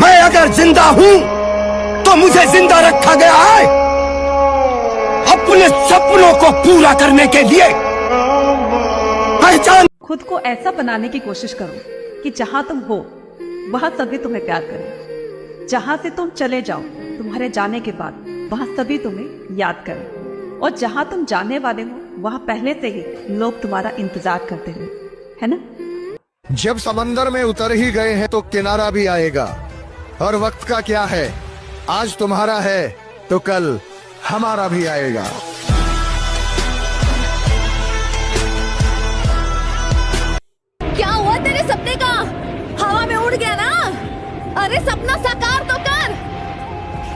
मैं अगर जिंदा हूं तो मुझे जिंदा रखा गया है अपने सपनों को पूरा करने के लिए। पहचान खुद को ऐसा बनाने की कोशिश करो कि जहां तुम हो वहां सभी तुम्हें प्यार करें। जहां से तुम चले जाओ तुम्हारे जाने के बाद वहां सभी तुम्हें याद करें। और जहां तुम जाने वाले हो वहां पहले से ही लोग तुम्हारा इंतजार करते हैं, है ना? जब समंदर में उतर ही गए हैं तो किनारा भी आएगा। और वक्त का क्या है, आज तुम्हारा है तो कल हमारा भी आएगा। क्या हुआ तेरे सपने का? हवा में उड़ गया ना? अरे सपना साकार तो कर।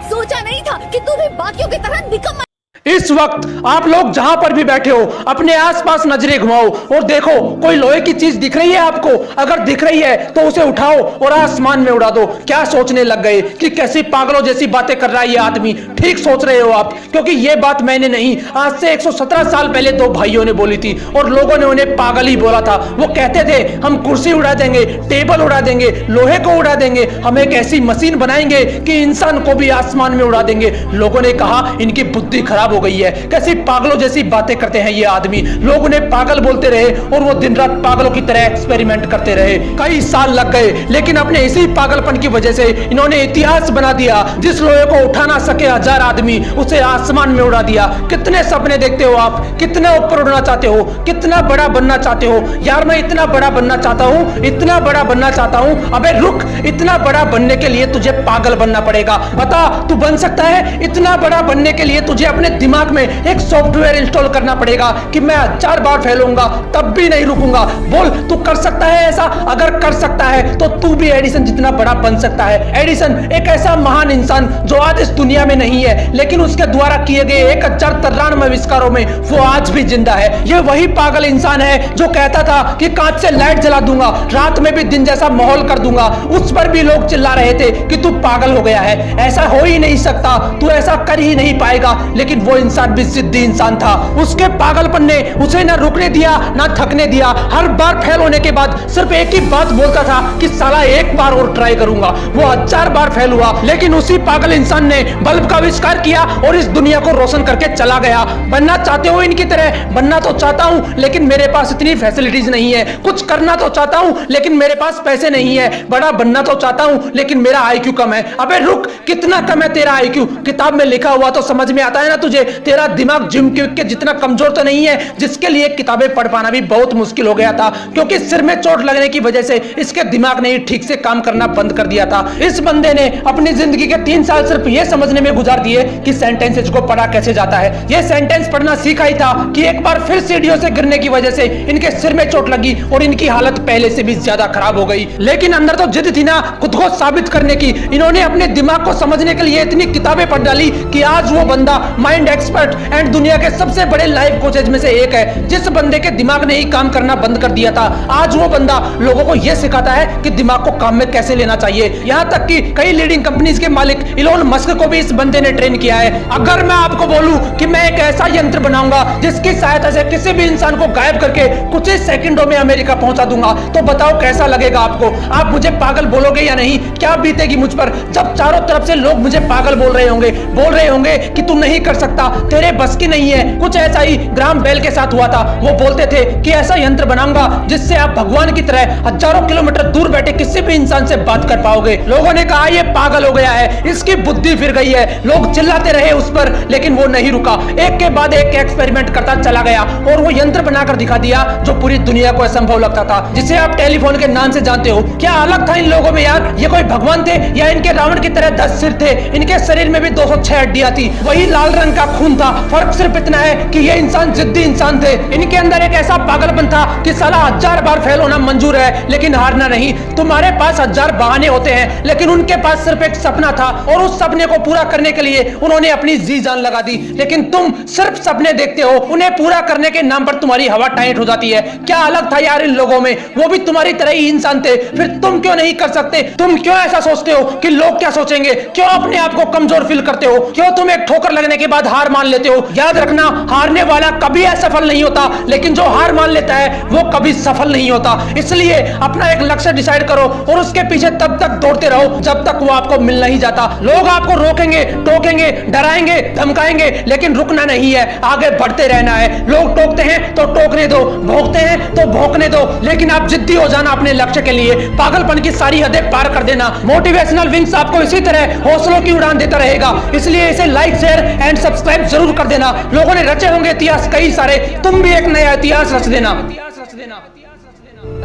सोचा नहीं था कि तू भी बाकियों की तरह निकम्मा। इस वक्त आप लोग जहां पर भी बैठे हो अपने आसपास नजरें घुमाओ और देखो कोई लोहे की चीज दिख रही है आपको? अगर दिख रही है तो उसे उठाओ और आसमान में उड़ा दो। क्या सोचने लग गए कि कैसी पागलों जैसी बातें कर रहा है ये आदमी? ठीक सोच रहे हो आप, क्योंकि ये बात मैंने नहीं, आज से 117 साल पहले दो भाइयों ने बोली थी और लोगों ने उन्हें पागल ही बोला था। वो कहते थे हम कुर्सी उड़ा देंगे, टेबल उड़ा देंगे, लोहे को उड़ा देंगे, हम एक ऐसी मशीन बनाएंगे कि इंसान को भी आसमान में उड़ा देंगे। लोगों ने कहा इनकी बुद्धि खराब हो गई है, कैसी पागलों जैसी बातें करते हैं ये आदमी। लोग उन्हें पागल बोलते रहे और वो दिन रात पागलों की तरह एक्सपेरिमेंट करते रहे। कई साल लग गए, लेकिन अपने इसी पागलपन की वजह से इन्होंने इतिहास बना दिया। जिस लोहे को उठा ना सके 1000 आदमी, उसे आसमान में उड़ा दिया। कितने सपने देखते हो आप, कितना ऊपर उड़ना चाहते हो, कितना बड़ा बनना चाहते हो? यार मैं इतना बड़ा बनना चाहता हूं, इतना बड़ा बनना चाहता हूं। अबे रुक, इतना बड़ा बनने के लिए तुझे पागल बनना पड़ेगा। बता तू बन सकता है? इतना बड़ा बनने के लिए तुझे अपने दिमाग में एक सॉफ्टवेयर इंस्टॉल करना पड़ेगा कि मैं 1000 बार फैलूंगा तब भी नहीं रुकूंगा। बोल तू कर सकता है ऐसा? अगर कर सकता है तो तू भी एडिसन जितना बड़ा बन सकता है। एडिसन एक ऐसा महान इंसान जो आज इस दुनिया में नहीं है, लेकिन उसके द्वारा किए गए 1093 आविष्कारों में वो आज भी जिंदा है। ये वही पागल इंसान है जो कहता था कि कांच से लाइट जला दूंगा, रात में भी दिन जैसा माहौल कर दूंगा। उस पर भी लोग चिल्ला रहे थे कि तू पागल हो गया है, ऐसा हो ही नहीं सकता, तू ऐसा कर ही नहीं पाएगा। लेकिन वो इंसान भी जिद्दी इंसान था। उसके पागलपन ने उसे ना रुकने दिया ना थकने दिया। हर बार फेल होने के बाद सिर्फ एक ही बात बोलता था कि साला एक बार और ट्राई करूंगा। वो 1000 बार फेल हुआ, लेकिन उसी पागल इंसान ने बल्ब का आविष्कार किया और इस दुनिया को रोशन करके चला गया। बनना चाहते हो इनकी तरह? बनना तो चाहता हूं, लेकिन मेरे पास इतनी फैसिलिटीज नहीं है। कुछ करना तो चाहता हूं, लेकिन मेरे पास पैसे नहीं है। बड़ा बनना तो चाहता हूं, लेकिन मेरा IQ कम है। अबे रुक, कितना कम है तेरा IQ? किताब में लिखा हुआ तो समझ में आता है ना तुझे? तेरा दिमाग जिम के जितना कमजोर तो नहीं है, जिसके लिए किताबें पढ़ पाना भी बहुत मुश्किल हो गया था, क्योंकि सिर में चोट लगने की वजह से इसके दिमाग ने ठीक से काम करना बंद कर दिया था। इस बंदे ने अपनी जिंदगी के 3 साल सिर्फ ये समझने में गुजार दिए कि सेंटेंसेस को पढ़ा कैसे जाता है। ये सेंटेंस पढ़ना सीखा ही था कि एक बार फिर सीढ़ियों से गिरने की वजह से इनके सिर में चोट लगी और इनकी हालत पहले से भी ज्यादा खराब हो गई। लेकिन अंदर तो जिद थी ना खुद को साबित करने की। इन्होंने अपने दिमाग को समझने के लिए इतनी किताबें पढ़ डाली कि आज वो बंदा माइंड एक्सपर्ट एंड दुनिया के सबसे बड़े लाइफ कोचेज में से एक है। जिस बंदे के दिमाग ने ही काम करना बंद कर दिया था, आज वो बंदा लोगों को यह सिखाता है कि दिमाग को काम में कैसे लेना चाहिए। यहां तक कि कई लीडिंग कंपनीज के मालिक इलोन मस्क को भी इस बंदे ने ट्रेन किया है। अगर मैं आपको बोलूं कि मैं एक ऐसा यंत्र बनाऊंगा जिसकी सहायता से किसी भी इंसान को गायब करके कुछ ही सेकंडों में अमेरिका पहुंचा दूंगा, तो बताओ कैसा लगेगा आपको? आप मुझे पागल बोलोगे या नहीं? क्या बीतेगी मुझ पर जब चारों तरफ से लोग मुझे पागल बोल रहे होंगे कि तू नहीं कर सकता, तेरे बस की नहीं है। कुछ ऐसा ही ग्राहम बेल के साथ हुआ था। वो बोलते थे कि ऐसा यंत्र बनाऊंगा जिससे आप भगवान की तरह हजारों किलोमीटर दूर बैठे किसी भी इंसान से बात कर पाओगे। लोगों ने कहा ये पागल हो गया है, इसकी बुद्धि फिर गई है। लोग चिल्लाते रहे उस पर, लेकिन वो नहीं रुका। एक के बाद एक एक्सपेरिमेंट करता चला गया और वो यंत्र बनाकर दिखा दिया जो पूरी दुनिया को असंभव लगता था, जिसे आप टेलीफोन के नाम से जानते हो। क्या अलग था इन लोगों में यार? ये कोई भगवान थे या इनके रावण की तरह 10 सिर थे? इनके शरीर में भी 206 हड्डियां थी, वही लाल रंग का खून था। फर्क सिर्फ इतना है कि ये इंसान जिद्दी इंसान थे। इनके अंदर एक ऐसा पागलपन था कि साला 1000 बार फेल होना मंजूर है लेकिन हारना नहीं। तुम्हारे पास 1000 बहाने होते हैं, लेकिन उनके पास सिर्फ एक सपना था और उस सपने को पूरा करने के लिए उन्होंने अपनी जी जान लगा दी। लेकिन तुम सिर्फ सपने देखते हो, उन्हें पूरा करने के नाम पर तुम्हारी हवा टाइट हो जाती है। क्या अलग था यार इन लोगों में? वो भी तुम्हारी तरह ही इंसान थे, फिर तुम क्यों नहीं कर सकते? तुम तुम क्यों ऐसा सोचते हो कि लोग क्या सोचेंगे? क्यों अपने आप को कमजोर फील करते हो? क्यों तुम एक ठोकर लगने के बाद हार मान लेते हो? याद रखना, हारने वाला कभी असफल नहीं होता, लेकिन जो हार मान लेता है वो कभी सफल नहीं होता। इसलिए अपना एक लक्ष्य डिसाइड करो और उसके पीछे तब तक दौड़ते रहो जब तक वो आपको मिल नहीं जाता। लोग आपको रोकेंगे, टोकेंगे, डराएंगे, धमकाएंगे, लेकिन रुकना नहीं है, आगे बढ़ते रहना है। लोग टोकते हैं तो टोकने दो, भौंकते हैं तो भौंकने दो, लेकिन आप जिद्दी हो जाना अपने लक्ष्य के लिए। पागलपन की सारी हदें पार कर देना। मोटिवेशनल विंग्स आपको इसी तरह हौसलों की उड़ान देता रहेगा, इसलिए इसे लाइक, शेयर एंड सब्सक्राइब जरूर कर देना। लोगों ने रचे होंगे इतिहास कई सारे, तुम भी एक नया इतिहास रच देना।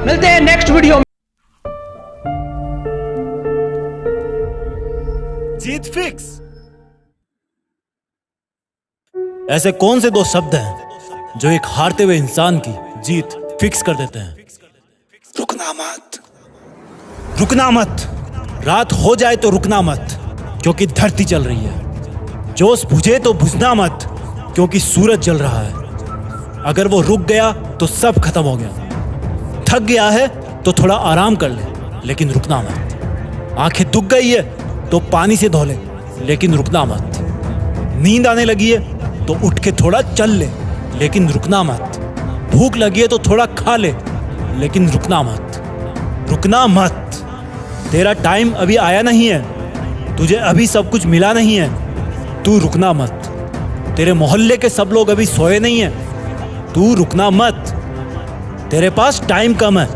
मिलते हैं नेक्स्ट वीडियो में। जीत फिक्स। ऐसे कौन से दो शब्द हैं जो एक हारते हुए इंसान की जीत फिक्स कर देते हैं? रुकना मत, रुकना मत। रात हो जाए तो रुकना मत, क्योंकि धरती चल रही है। जोश बुझे तो बुझना मत, क्योंकि सूरज जल रहा है। अगर वो रुक गया तो सब खत्म हो गया। थक गया है तो थोड़ा आराम कर ले, लेकिन रुकना मत। आंखें दुख गई है तो पानी से धो ले, लेकिन रुकना मत। नींद आने लगी है तो उठ के थोड़ा चल ले, लेकिन रुकना मत। भूख लगी है तो थोड़ा खा ले, लेकिन रुकना मत। रुकना मत। तेरा टाइम अभी आया नहीं है, तुझे अभी सब कुछ मिला नहीं है, तू रुकना मत। तेरे मोहल्ले के सब लोग अभी सोए नहीं हैं, तू रुकना मत। तेरे पास टाइम कम है,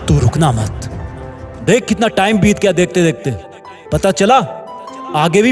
तू रुकना मत। देख कितना टाइम बीत गया देखते देखते, पता चला आगे भी